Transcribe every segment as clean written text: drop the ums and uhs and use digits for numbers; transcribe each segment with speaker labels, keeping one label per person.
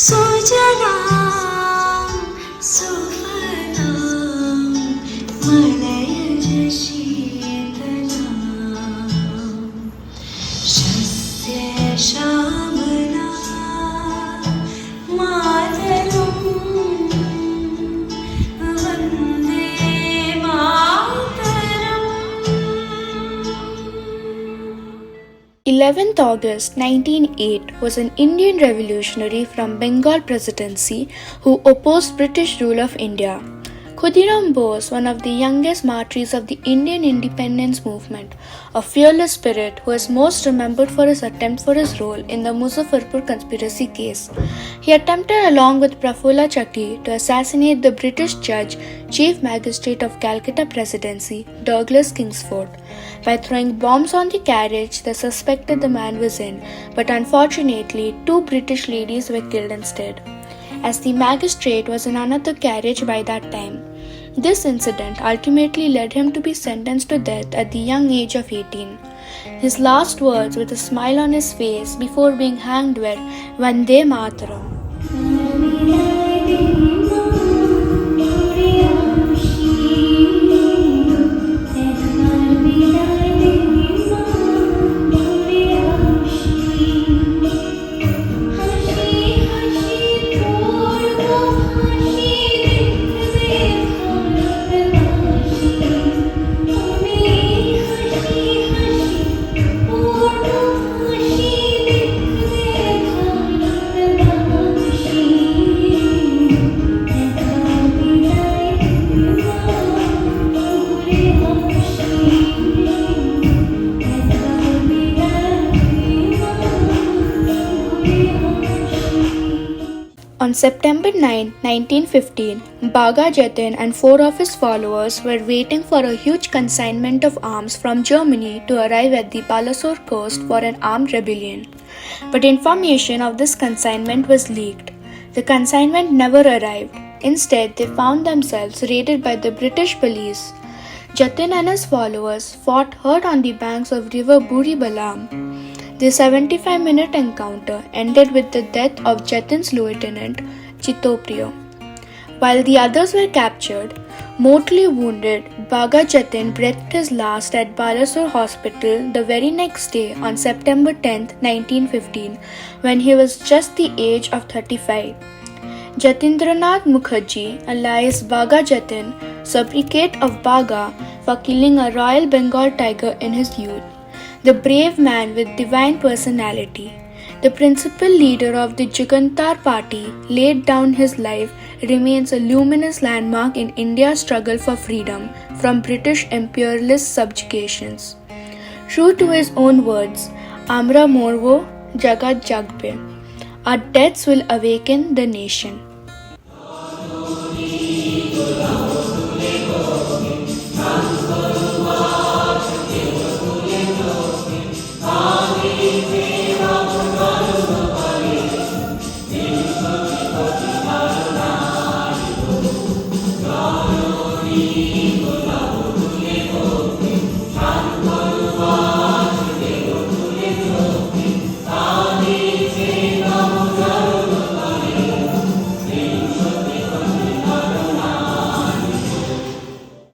Speaker 1: सुजलां सुफलां मलयज शीतलां शस्य श्यामला मातरं Vande Mataram.
Speaker 2: 11th August 1908 was an Indian revolutionary from Bengal presidency who opposed British rule of India. Khudiram Bose, one of the youngest martyrs of the Indian independence movement, a fearless spirit who is most remembered for his attempt for his role in the Muzaffarpur conspiracy case. He attempted along with Prafulla Chakki to assassinate the British judge, Chief Magistrate of Calcutta Presidency, Douglas Kingsford. By throwing bombs on the carriage they suspected the man was in, but unfortunately 2 British ladies were killed instead, as the magistrate was in another carriage by that time. This incident ultimately led him to be sentenced to death at the young age of 18. His last words with a smile on his face before being hanged were, "Vande Mataram." On September 9, 1915, Bagha, Jatin and 4 of his followers were waiting for a huge consignment of arms from Germany to arrive at the Balasore coast for an armed rebellion. But information of this consignment was leaked. The consignment never arrived. Instead, they found themselves raided by the British police. Jatin and his followers fought hard on the banks of river Buri Balam. The 75-minute encounter ended with the death of Jatin's lieutenant, Chitopriyo. While the others were captured, mortally wounded, Bagha Jatin breathed his last at Balasore Hospital the very next day on September 10, 1915, when he was just the age of 35. Jatindranath Mukherjee, alias Bagha Jatin, sobriquet of Bagha for killing a Royal Bengal tiger in his youth. The brave man with divine personality, the principal leader of the Kantar party, laid down his life, remains a luminous landmark in India's struggle for freedom from British imperialist subjugations. True to his own words, Amra Morvo Jagat Jagbe, our deaths will awaken the nation.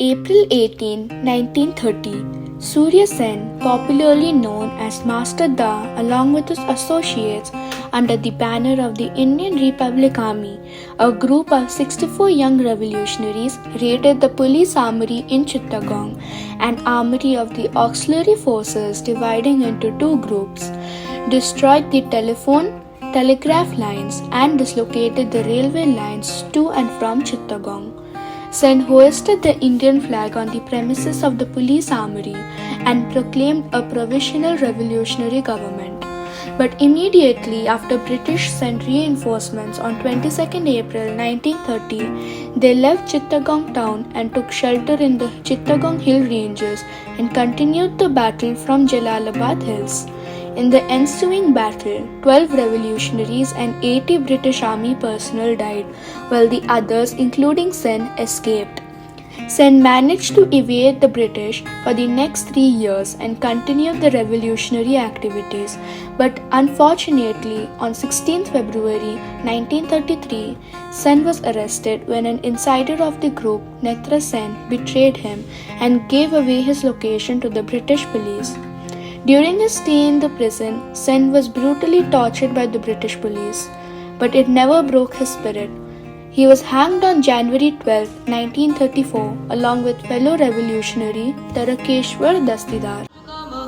Speaker 2: April 18, 1930, Surya Sen, popularly known as Master Da, along with his associates, under the banner of the Indian Republic Army, a group of 64 young revolutionaries raided the police armory in Chittagong, an armory of the auxiliary forces dividing into 2 groups, destroyed the telephone, telegraph lines and dislocated the railway lines to and from Chittagong. Sen hoisted the Indian flag on the premises of the police armory and proclaimed a provisional revolutionary government. But immediately after British sent reinforcements on 22nd April 1930, they left Chittagong town and took shelter in the Chittagong hill ranges and continued the battle from Jalalabad hills. In the ensuing battle, 12 revolutionaries and 80 British Army personnel died, while the others, including Sen, escaped. Sen managed to evade the British for the next 3 years and continued the revolutionary activities, but unfortunately, on 16th February 1933, Sen was arrested when an insider of the group, Netra Sen, betrayed him and gave away his location to the British police. During his stay in the prison, Sen was brutally tortured by the British police, but it never broke his spirit. He was hanged on January 12, 1934, along with fellow revolutionary Tarakeshwar Dastidar.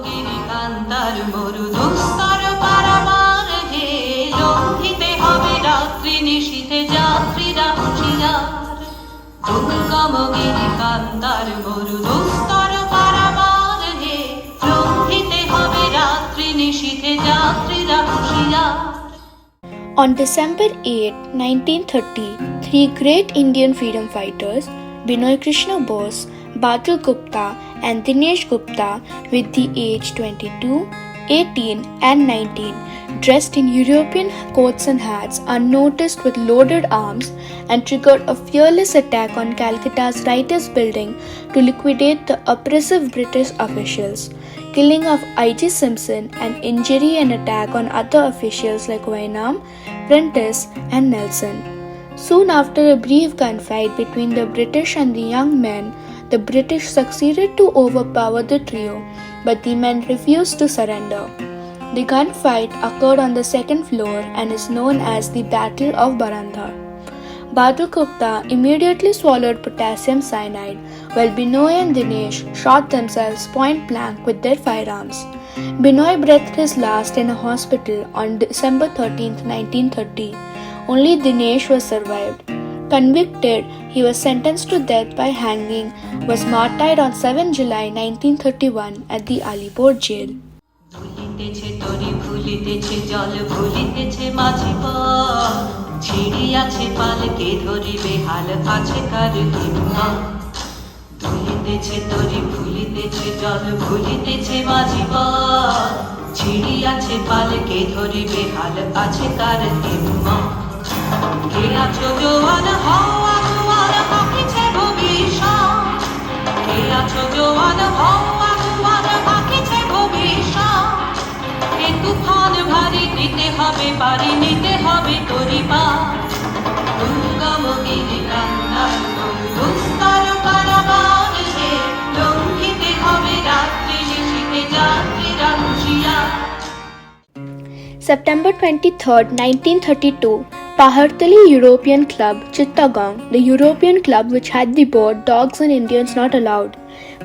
Speaker 1: Giri Kantar Moru Dostar Paramar he লঙ্ঘিতে হবে রাত্রি নিশীথে যাত্রীরা হুঁশিয়ার দুর্গম গিরি কান্তার মরু দুস্তর পারাবার হে লঙ্ঘিতে হবে রাত্রি নিশীথে যাত্রীরা হুঁশিয়ার.
Speaker 2: On December 8, 1930, three great Indian freedom fighters, Vinay Krishna Bose, Badal Gupta and Dinesh Gupta, with the age 22, 18 and 19, dressed in European coats and hats, unnoticed with loaded arms, and triggered a fearless attack on Calcutta's Writers' Building to liquidate the oppressive British officials, killing of I.G. Simpson and injury and attack on other officials like Wainam, Prentice and Nelson. Soon after a brief gunfight between the British and the young men, the British succeeded to overpower the trio, but the men refused to surrender. The gunfight occurred on the second floor and is known as the Battle of Bharata. Badal Gupta immediately swallowed potassium cyanide, while Vinay and Dinesh shot themselves point blank with their firearms. Vinay breathed his last in a hospital on December 13, 1930. Only Dinesh was survived. Convicted, he was sentenced to death by hanging, was martyred on 7 July 1931 at the Alipore jail.
Speaker 1: ভুলিতেছে তরি ভুলিতেছে জল ভুলিতেছে মাঝি পথ ছিড়িয়াছে পালকে ধরিবে হাল আছে কার হিম্মত ভুলিতেছে তরি ভুলিতেছে জল ভুলিতেছে মাঝি পথ ছিড়িয়াছে পালকে ধরিবে হাল আছে কার হিম্মত কে আছো জোয়ান হওয়া জোয়ান পাখিছে ভবিষ্যৎ কে আছো জোয়ান হওয়া জোয়ান পাখিছে ভবিষ্যৎ এ তুফান ভারী দিতে হবে পারি নিতে হবে তরি পার দুর্গম গিরি কান্তার দুস্তর কারাগার হে লঙ্ঘিতে হবে রাত্রি নিশীথে যাত্রীরা হুঁশিয়ার.
Speaker 2: September 23, 1932, Pahartali European Club, Chittagong, the European club which had the board Dogs and Indians Not Allowed.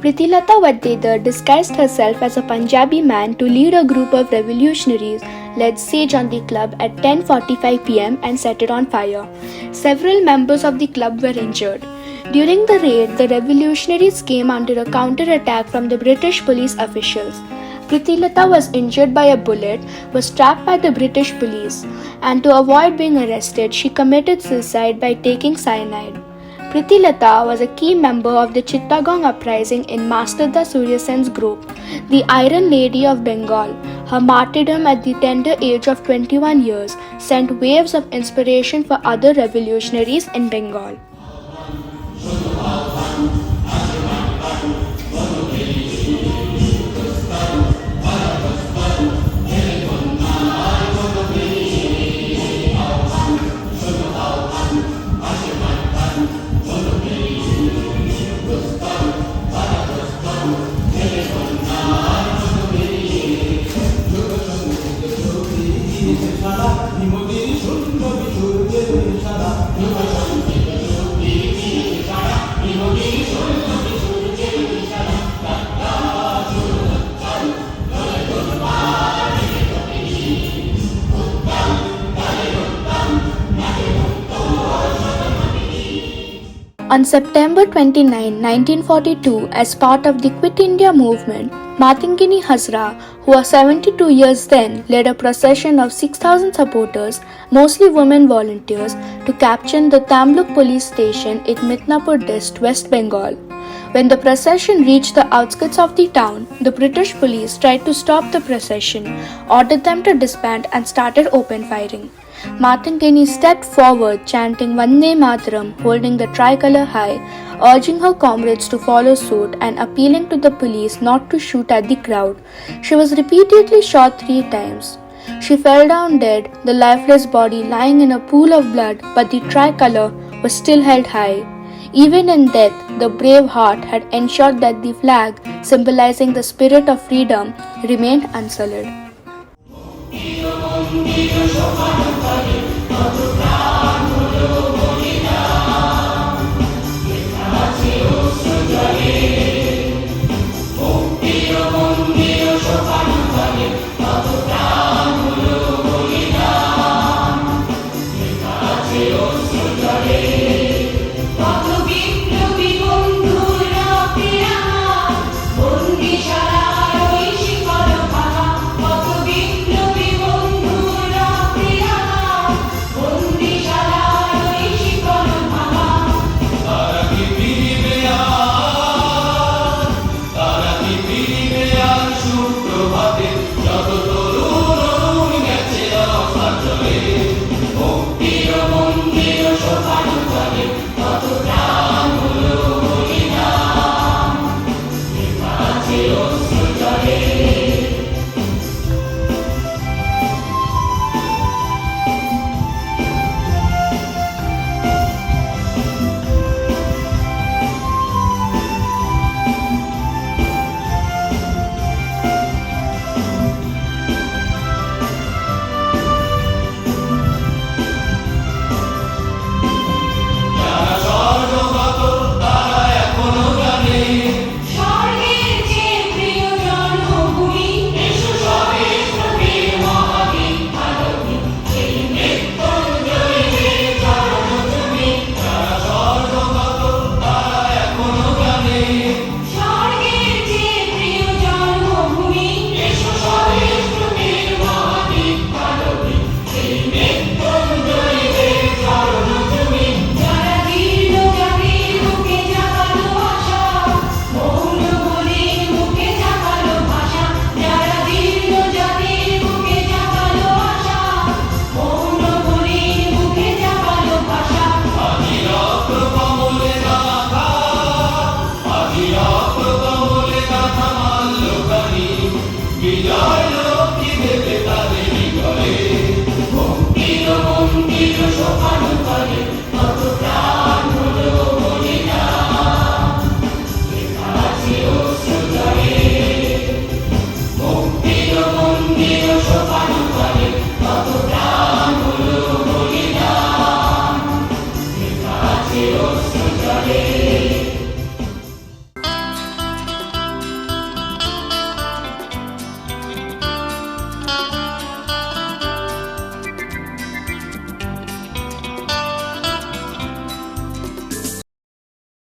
Speaker 2: Pritilata Waddedar disguised herself as a Punjabi man to lead a group of revolutionaries, led siege on the club at 10:45 pm and set it on fire. Several members of the club were injured. During the raid, the revolutionaries came under a counter-attack from the British police officials. Pritilata was injured by a bullet, was trapped by the British police, and to avoid being arrested, she committed suicide by taking cyanide. Pritilata was a key member of the Chittagong uprising in Master Surya Sen's group, the Iron Lady of Bengal. Her martyrdom at the tender age of 21 years sent waves of inspiration for other revolutionaries in Bengal. On September 29, 1942, as part of the Quit India movement, Matangini Hazra, who was 72 years then, led a procession of 6,000 supporters, mostly women volunteers, to capture the Tamluk police station in Midnapur District, West Bengal. When the procession reached the outskirts of the town, the British police tried to stop the procession, ordered them to disband and started open firing. Matangini stepped forward chanting Vande Mataram, holding the tricolour high. urging her comrades to follow suit and appealing to the police not to shoot at the crowd. She was repeatedly shot 3 times. She fell down dead, the lifeless body lying in a pool of blood, but the tricolour was still held high. Even in death, the brave heart had ensured that the flag, symbolizing the spirit of freedom, remained unsullied.